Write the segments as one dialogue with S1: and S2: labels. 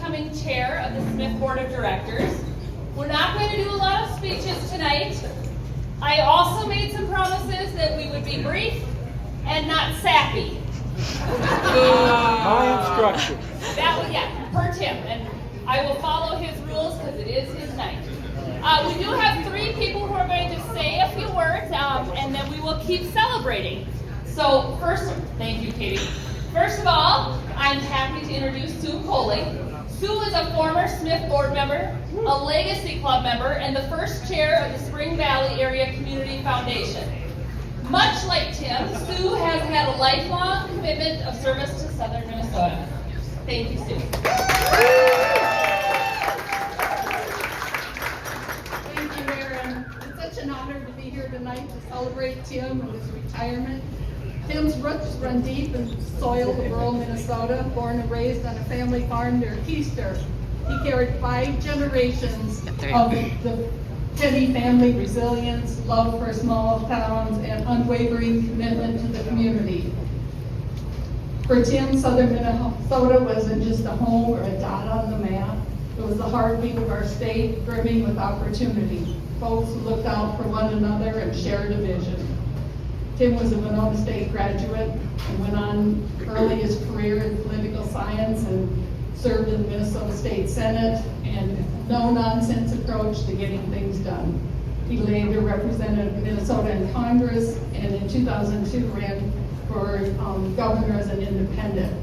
S1: becoming chair of the Smith Board of Directors. We're not going to do a lot of speeches tonight. I also made some promises that we would be brief and not sappy.
S2: My instruction.
S1: That was, yeah, per Tim, and I will follow his rules because it is his night. We do have 3 people who are going to say a few words, and then we will keep celebrating. So first, thank you, Katie. First of all, I'm happy to introduce Sue Coley. Sue is a former Smith board member, a Legacy Club member, and the first chair of the Spring Valley Area Community Foundation. Much like Tim, Sue has had a lifelong commitment of service to Southern Minnesota. Thank you, Sue.
S3: Thank you, Erin. It's such an honor to be here tonight to celebrate Tim and his retirement. Tim's roots run deep in soil of rural Minnesota, born and raised on a family farm near Keister. He carried 5 generations of the Tenney family resilience, love for small towns, and unwavering commitment to the community. For Tim, Southern Minnesota wasn't just a home or a dot on the map. It was the heartbeat of our state, brimming with opportunity. Folks who looked out for one another and shared a vision. Tim was a Winona State graduate and went on early his career in political science and served in the Minnesota State Senate and no-nonsense approach to getting things done. He later represented Minnesota in Congress and in 2002 ran for governor as an independent.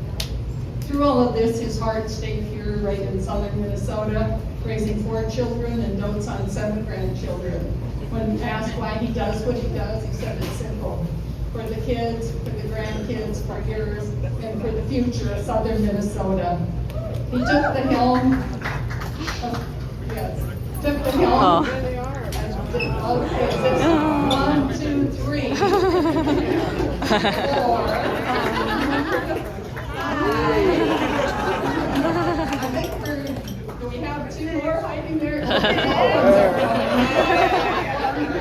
S3: Through all of this, his heart stayed here right in southern Minnesota, raising 4 children and dotes on 7 grandchildren. When asked why he does what he does, he said it's simple. For the kids, for the grandkids, for yours, and for the future of southern Minnesota. He took the helm took the helm. There they are. Okay, so 1, 2, 3. 4. I think do we have 2 more hiding there?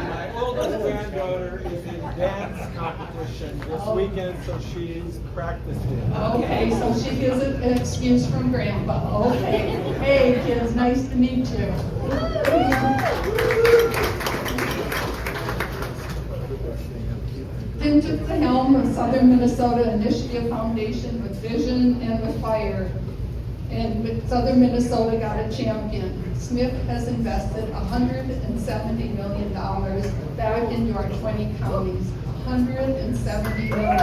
S2: My oldest granddaughter is in dance competition this weekend, so she's practicing.
S3: Okay, so she gives it an excuse from Grandpa. Okay. Hey, kids, nice to meet you. Tim took the helm of Southern Minnesota Initiative Foundation with vision and with fire. And Southern Minnesota got a champion. Smith has invested $170 million back into our 20 counties. $170 million.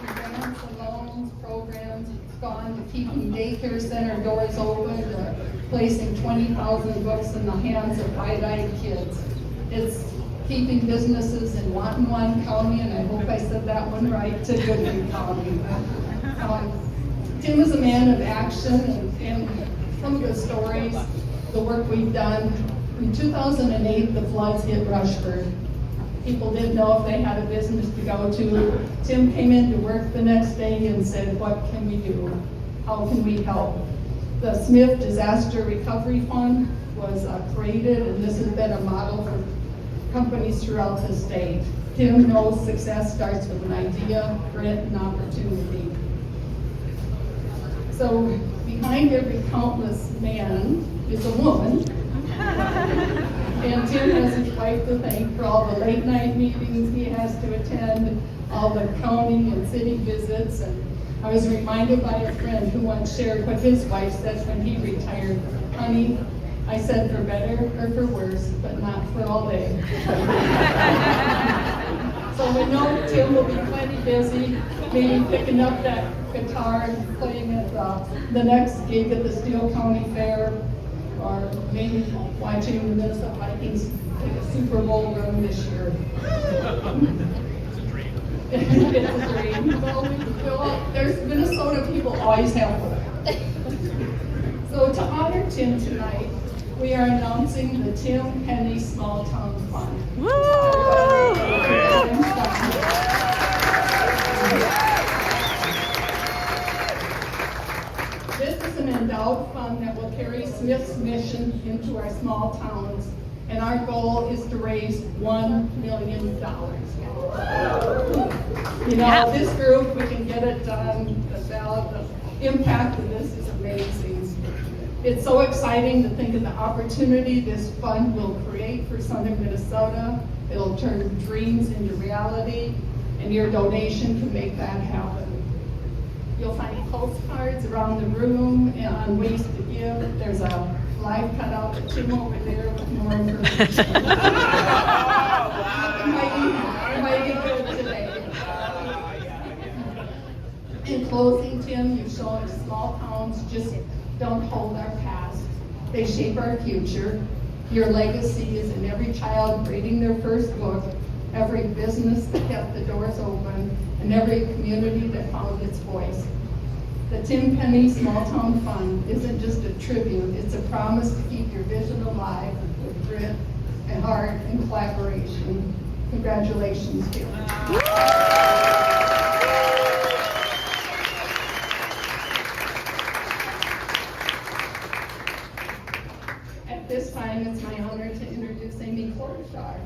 S3: Grants and loans, programs, it's gone to keeping daycare center doors open, to placing 20,000 books in the hands of wide-eyed kids. It's keeping businesses in Owatonna County, and I hope I said that one right, to Goodman County. Tim is a man of action, and some of the stories, the work we've done. In 2008, the floods hit Rushford. People didn't know if they had a business to go to. Tim came into work the next day and said, what can we do? How can we help? The Smith Disaster Recovery Fund was created, and this has been a model for companies throughout the state. Tim knows success starts with an idea, grant, and opportunity. So behind every countless man is a woman. And Tim has his wife to thank for all the late night meetings he has to attend, all the county and city visits. And I was reminded by a friend who once shared what his wife said when he retired. Honey, I said for better or for worse, but not for all day. So we know Tim will be plenty busy, maybe picking up that guitar and playing at the next gig at the Steele County Fair, or maybe watching the Minnesota Vikings take a Super Bowl run this year. It's a dream. Well, there's Minnesota people always have one. So to honor Tim tonight, we are announcing the Tim Penny Small Town Fund. Woo! This is an endowed fund that will carry Smith's mission into our small towns, and and our goal is to raise $1 million. You know, this group, we can get it done. The impact of this is amazing. It's so exciting to think of the opportunity this fund will create for Southern Minnesota. It'll turn dreams into reality, and your donation can make that happen. You'll find postcards around the room and on ways to give. There's a live cutout of Tim over there with more information. It might be good today. In closing, Tim, you've shown us small towns just don't hold our past. They shape our future. Your legacy is in every child reading their first book, every business that kept the doors open, and every community that found its voice. The Tim Penny Small Town Fund isn't just a tribute, it's a promise to keep your vision alive with grit and heart and collaboration. Congratulations, Tim. At this time, it's my honor to introduce Amy Klobuchar.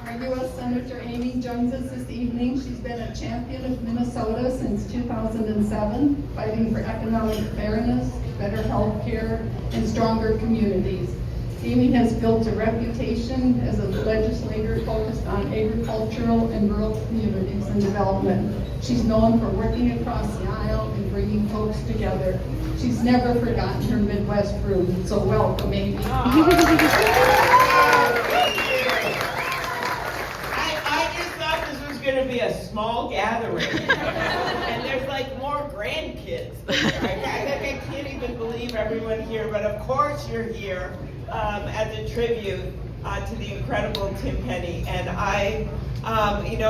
S3: Our U.S. Senator Amy joins us this evening. She's been a champion of Minnesota since 2007, fighting for economic fairness, better health care, and stronger communities. Amy has built a reputation as a legislator focused on agricultural and rural communities and development. She's known for working across the aisle and bringing folks together. She's never forgotten her Midwest roots, so welcome, Amy.
S4: I just thought this was going to be a small gathering, and there's like more grandkids. I can't even believe everyone here, but of course you're here as a tribute to the incredible Tim Penny. And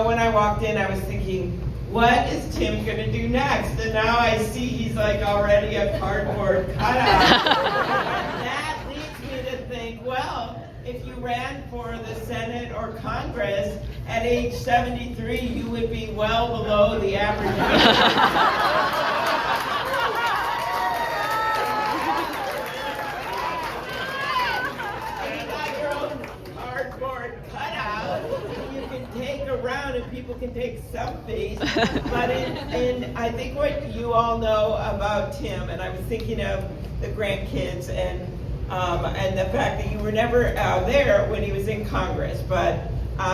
S4: when I walked in, I was thinking, what is Tim going to do next? And now I see he's like already a cardboard cutout. That leads me to think, well, if you ran for the Senate or Congress at age 73, you would be well below the average age. Around and people can take selfies, but I think what you all know about Tim, and I was thinking of the grandkids and the fact that you were never there when he was in Congress, but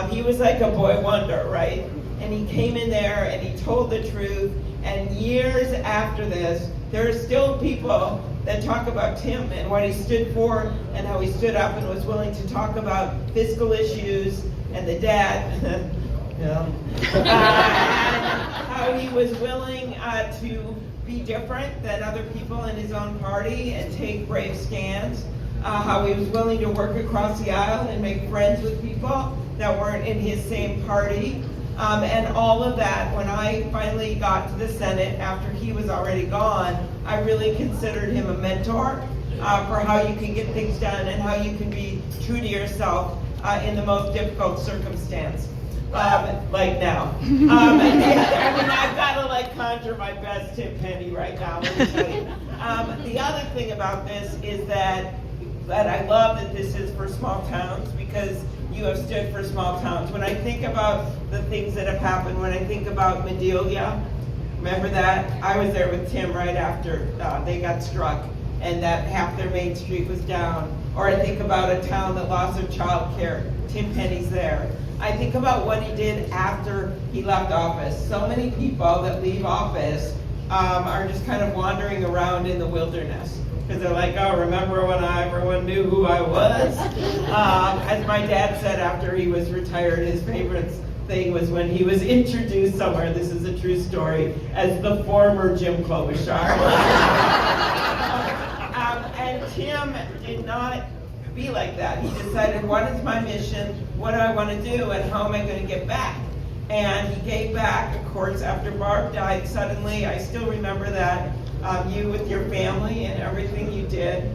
S4: he was like a boy wonder, right? And he came in there and he told the truth, and years after this, there are still people that talk about Tim and what he stood for and how he stood up and was willing to talk about fiscal issues and the debt. And how he was willing to be different than other people in his own party and take brave stands. How he was willing to work across the aisle and make friends with people that weren't in his same party. And all of that, when I finally got to the Senate after he was already gone, I really considered him a mentor for how you can get things done and how you can be true to yourself in the most difficult circumstance. Like now. I've got to conjure my best Tim Penny right now. Let me tell you. The other thing about this is that I love that this is for small towns because you have stood for small towns. When I think about the things that have happened, when I think about Medelia, remember that? I was there with Tim right after they got struck and that half their main street was down. Or I think about a town that lost their child care. Tim Penny's there. I think about what he did after he left office. So many people that leave office are just kind of wandering around in the wilderness. Because they're like, oh, remember when everyone knew who I was? As my dad said after he was retired, his favorite thing was when he was introduced somewhere, this is a true story, as the former Jim Klobuchar. And Tim did not be like that. He decided, what is my mission? What do I want to do? And how am I going to get back? And he gave back, of course, after Barb died suddenly. I still remember that. You with your family and everything you did.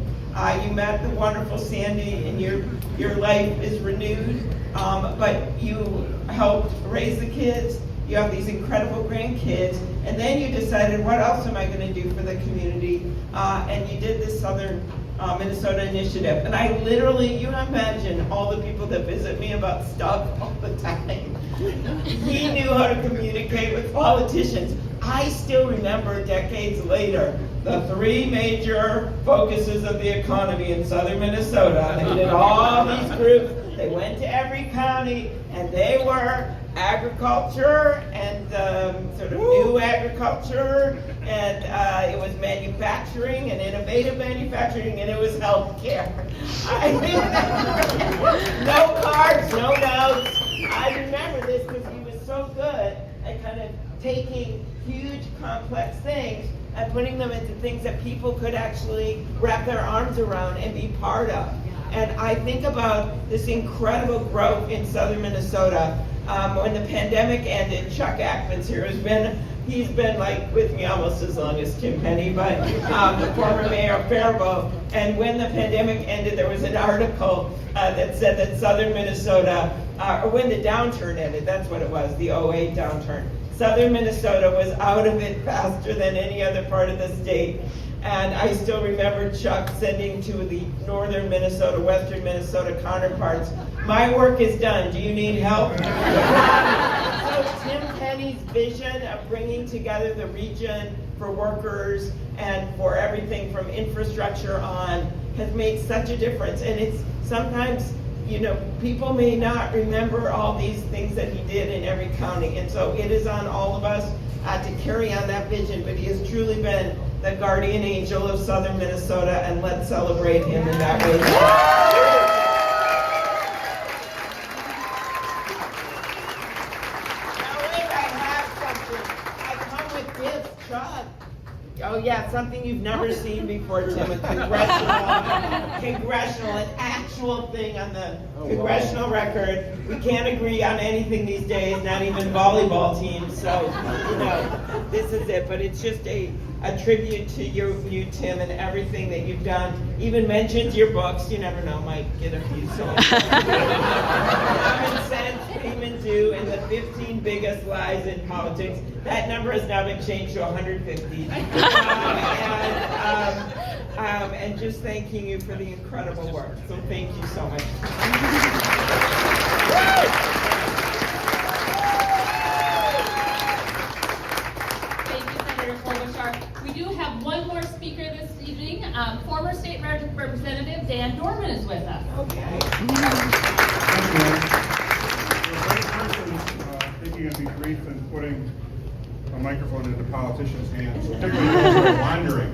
S4: You met the wonderful Sandy and your life is renewed. But you helped raise the kids you have these incredible grandkids, and then you decided, what else am I going to do for the community? And you did this Southern Minnesota initiative. And I literally, you imagine all the people that visit me about stuff all the time. He knew how to communicate with politicians. I still remember decades later the three major focuses of the economy in southern Minnesota. They did all these groups. They went to every county, and they were agriculture and sort of new agriculture, and it was manufacturing and innovative manufacturing, and it was healthcare. I remember. No cards, no notes. I remember this because he was so good at kind of taking huge, complex things and putting them into things that people could actually wrap their arms around and be part of. And I think about this incredible growth in southern Minnesota. When the pandemic ended, Chuck Ackman's here. He's been like with me almost as long as Tim Penny, but the former mayor of Faribault. And when the pandemic ended, there was an article that said that southern Minnesota, or when the downturn ended, that's what it was, the '08 downturn. Southern Minnesota was out of it faster than any other part of the state. And I still remember Chuck sending to the northern Minnesota, western Minnesota counterparts, my work is done, do you need help? So Tim Penny's vision of bringing together the region for workers and for everything from infrastructure on has made such a difference. And it's sometimes, you know, people may not remember all these things that he did in every county. And so it is on all of us to carry on that vision, but he has truly been the guardian angel of southern Minnesota, and let's celebrate him in that way. Now wait, I have something. I come with this, Chuck. Oh yeah, something you've never seen before, Tim, a congressional, an actual thing on the congressional record. We can't agree on anything these days, not even volleyball teams, so, you know, this is it. But it's just a tribute to you, Tim, and everything that you've done. Even mentions your books, you never know, might get a few sold. Common Sense, Payment Due, and the 15 Biggest Lies in Politics. That number has now been changed to 150. And just thanking you for the incredible work. So thank you so much.
S1: Thank you, Senator Klobuchar. We do have one more speaker this evening. Former State Representative Dan Dorman is with us.
S4: Okay.
S5: Thinking it'd be brief and putting a microphone into politicians' hands, particularly those who are wandering.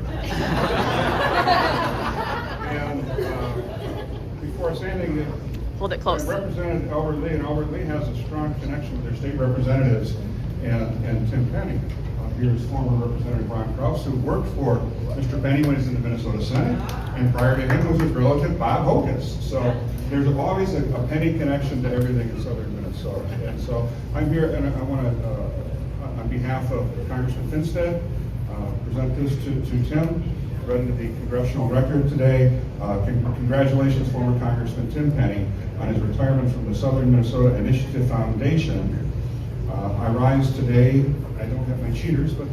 S5: And before saying anything,
S6: hold it close.
S5: I represented Albert Lee, and Albert Lee has a strong connection with their state representatives and Tim Penny. Here's former Representative Ron Kraus, who worked for Mr. Penny when he was in the Minnesota Senate, and prior to him was his relative Bob Hokus. So there's always a Penny connection to everything in southern Minnesota. And so I'm here, and I want to, on behalf of Congressman Finstead, present this to Tim, read into the congressional record today. Congratulations, former Congressman Tim Penny, on his retirement from the Southern Minnesota Initiative Foundation. I rise today, I don't have my cheaters, but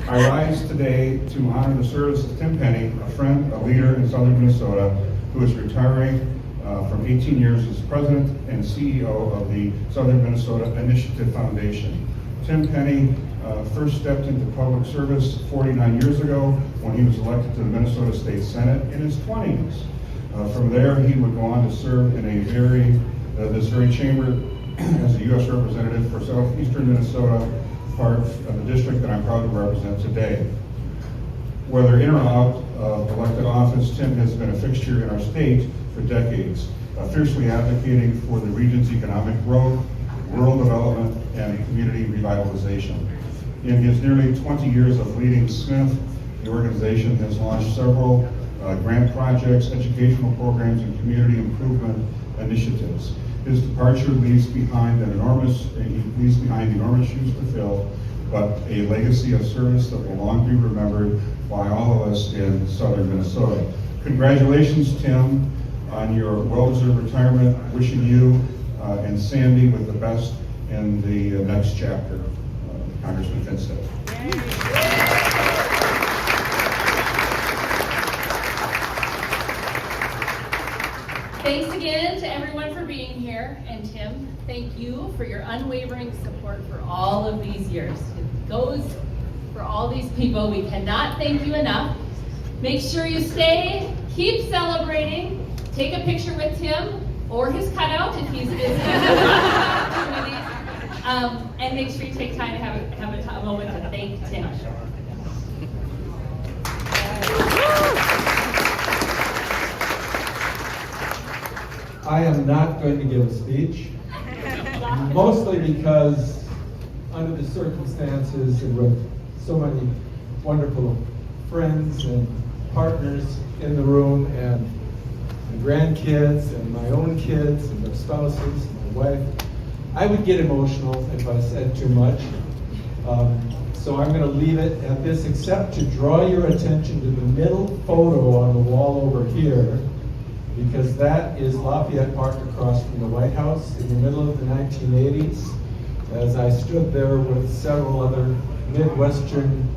S5: I rise today to honor the service of Tim Penny, a friend, a leader in Southern Minnesota, who is retiring from 18 years as president and CEO of the Southern Minnesota Initiative Foundation. Tim Penny first stepped into public service 49 years ago when he was elected to the Minnesota State Senate in his 20s. From there, he would go on to serve in this very chamber as a U.S. representative for southeastern Minnesota, part of the district that I'm proud to represent today. Whether in or out of elected office, Tim has been a fixture in our state for decades, fiercely advocating for the region's economic growth, rural development, and community revitalization. In his nearly 20 years of leading SMIF, the organization has launched several grant projects, educational programs, and community improvement initiatives. His departure leaves behind enormous shoes to fill, but a legacy of service that will long be remembered by all of us in southern Minnesota. Congratulations, Tim, on your well-deserved retirement. Wishing you and Sandy with the best in the next chapter, Congressman Finstead.
S1: Thanks again to everyone for being here, and Tim, thank you for your unwavering support for all of these years. It goes for all these people. We cannot thank you enough. Make sure you stay, keep celebrating, take a picture with Tim or his cutout if he's visiting opportunities, and make sure you take time to have a moment to thank Tim.
S2: I am not going to give a speech, mostly because under the circumstances and with so many wonderful friends and partners in the room and grandkids and my own kids and their spouses, my wife, I would get emotional if I said too much. So I'm going to leave it at this, except to draw your attention to the middle photo on the wall over here, because that is Lafayette Park across from the White House in the middle of the 1980s, as I stood there with several other Midwestern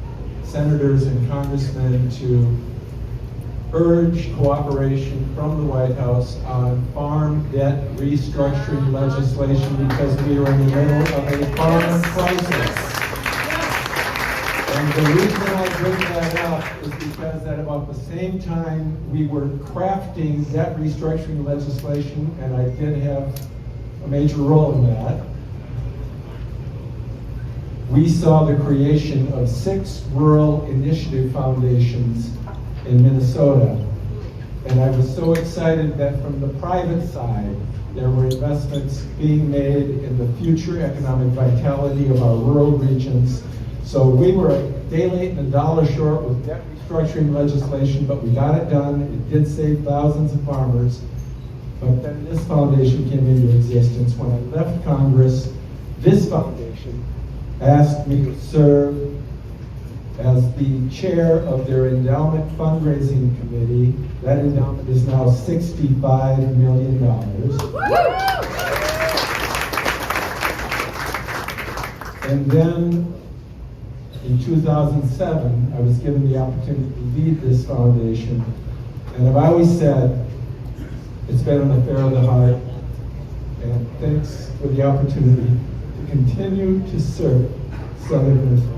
S2: senators and congressmen to urge cooperation from the White House on farm debt restructuring legislation, because we are in the middle of a farm crisis. And the reason I bring that up is because at about the same time we were crafting debt restructuring legislation, and I did have a major role in that, we saw the creation of 6 rural initiative foundations in Minnesota. And I was so excited that from the private side, there were investments being made in the future economic vitality of our rural regions. So we were a day late and a dollar short with debt restructuring legislation, but we got it done. It did save thousands of farmers. But then this foundation came into existence. When I left Congress, this foundation asked me to serve as the chair of their endowment fundraising committee. That endowment is now $65 million. And then in 2007, I was given the opportunity to lead this foundation. And I've always said, it's been an affair of the heart. And thanks for the opportunity to continue to serve Southern Minnesota.